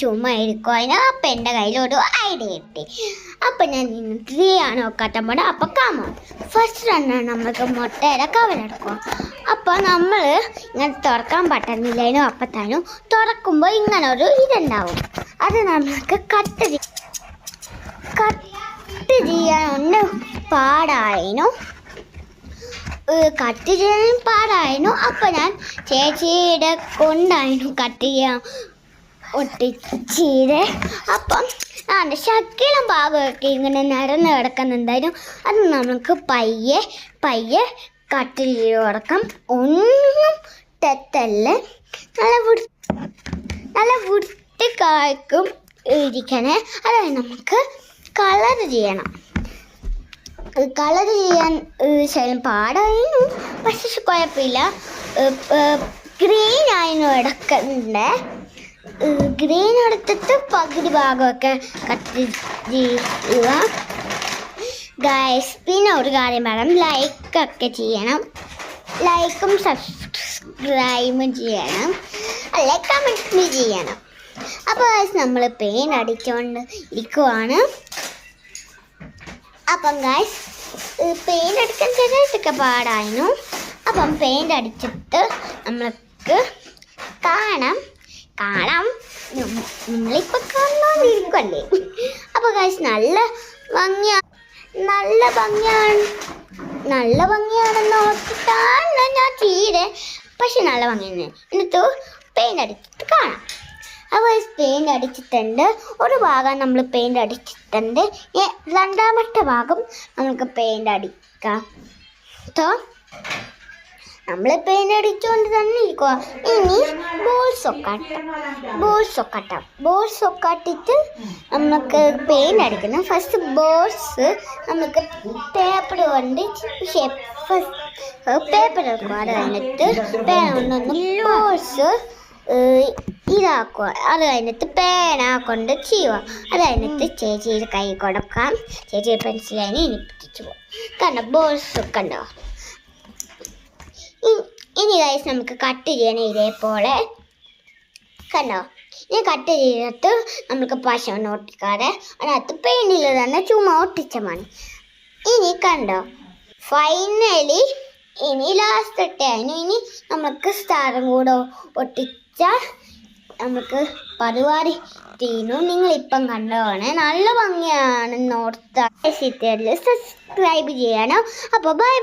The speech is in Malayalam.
ചുമ്മാ ഇരിക്കും. അപ്പം എൻ്റെ കയ്യിലൊരു ഐഡിയ കിട്ടി. അപ്പം ഞാൻ 3 ആണ് നോക്കാട്ടം പോണേ. അപ്പം കാമോ ഫസ്റ്റ് റണ്ണാണ് നമുക്ക് മുട്ടയുടെ കവരെടുക്കുക. അപ്പോൾ നമ്മൾ ഇങ്ങനെ തുറക്കാൻ പറ്റുന്നില്ലേനു. അപ്പത്തേനും തുറക്കുമ്പോൾ ഇങ്ങനെ ഒരു ഇതുണ്ടാവും. അത് നമുക്ക് കട്ട് ചെയ്യാനുണ്ട് പാടായിരുന്നു. കട്ട് ചെയ്യാൻ പാടായിരുന്നു. അപ്പം ഞാൻ ചേച്ചിയുടെ കൊണ്ടായിരുന്നു കട്ട് ചെയ്യാൻ ഒട്ടിച്ചീരെ. അപ്പം അതിൻ്റെ ശക്കലം ഭാഗമൊക്കെ ഇങ്ങനെ നിരന്ന് കിടക്കുന്നുണ്ടായിരുന്നു. അത് നമുക്ക് പയ്യെ കട്ട് ചെയ്ത് കൊടുക്കാം. ഒന്നും തെറ്റല്ലേ, നല്ല വൃത്തിക്കായ്ക്കും ഇരിക്കണേ. അതായത് നമുക്ക് കളർ ചെയ്യണം. കളർ ചെയ്യാൻ ശകലം പാടായിരുന്നു, പക്ഷെ കുഴപ്പമില്ല. ഗ്രീൻ ആയിരുന്നു എടുക്കുന്നുണ്ട്. ഗ്രീൻ എടുത്തിട്ട് പകുതി ഭാഗമൊക്കെ കട്ട് ചെയ്യുക ഗൈസ്. പിന്നെ ഒരു കാര്യം പറയാം, ലൈക്കൊക്കെ ചെയ്യണം. ലൈക്കും സബ്സ്ക്രൈബും ചെയ്യണം, അല്ലെ കമൻറ്റ് ചെയ്യണം. അപ്പോൾ ഗൈസ് നമ്മൾ പെയിൻ്റ് അടിച്ചുകൊണ്ട് ഇരിക്കുവാണ്. അപ്പം ഗൈസ് പെയിൻ്റ് അടിക്കാൻ ചെറിയൊക്കെ പാടായിരുന്നു. അപ്പം പെയിൻ്റ് അടിച്ചിട്ട് നമ്മൾക്ക് കാണാം നമ്മളിപ്പോൾ കാണാതിരിക്കുമല്ലേ. അപ്പോൾ ഗൈസ് നല്ല ഭംഗിയാണെന്ന് ഓർത്തിട്ടാണ് ഞാൻ ചെയ്തേ. പക്ഷെ നല്ല ഭംഗിയാണ്. എന്നിട്ട് പെയിൻ്റ് അടിച്ചിട്ട് കാണാം. അപ്പോൾ പെയിൻ്റ് അടിച്ചിട്ടുണ്ട്. ഒരു ഭാഗം നമ്മൾ പെയിൻ്റ് അടിച്ചിട്ടുണ്ട്. രണ്ടാമത്തെ ഭാഗം നമുക്ക് പെയിൻ്റ് അടിക്കാം. നമ്മൾ പെയിൻ്റ് അടിച്ചുകൊണ്ട് തന്നെ ഇരിക്കുക. ഇനി ബോൾസ് ഒക്കെ ഇട്ടിട്ട് നമുക്ക് പെയിൻ്റ് അടിക്കണം. ഫസ്റ്റ് ബോൾസ് നമുക്ക് പേപ്പർ കൊണ്ട് പേപ്പർ എടുക്കുക. അത് കഴിഞ്ഞിട്ട് ബോൾസ് ഇതാക്കുക. അത് കഴിഞ്ഞിട്ട് പേന കൊണ്ട് ചെയ്യുക. അത് കഴിഞ്ഞിട്ട് ചേച്ചിയുടെ കൈ കൊടുക്കാം. ചേച്ചിയുടെ പെൻസിലിനെ ഇനി പിടിച്ചു പോകും. കാരണം ബോൾസ് ഒക്കെ ഉണ്ടാവും. ഇനി ഗൈസ് നമുക്ക് കട്ട് ചെയ്യണം. ഇതേപോലെ കണ്ടോ. ഇനി കട്ട് ചെയ്തിട്ട് നമുക്ക് പശ കൊണ്ട് ഒട്ടിക്കാതെ അതിനകത്ത് പെയിൻറ്റിൽ തന്നെ ചുമ്മാ ഒട്ടിച്ച മതി. ഇനി കണ്ടോ, ഫൈനലി ഇനി ലാസ്റ്റ് ഇട്ടായിരുന്നു. ഇനി നമുക്ക് സ്റ്റാറും കൂടെ ഒട്ടിച്ചാൽ നമുക്ക് പരിപാടി തീരും. നിങ്ങളിപ്പം കണ്ടതാണ് നല്ല ഭംഗിയാണെന്ന് ഓർത്താൽ സബ്സ്ക്രൈബ് ചെയ്യണം. അപ്പോൾ ബൈ.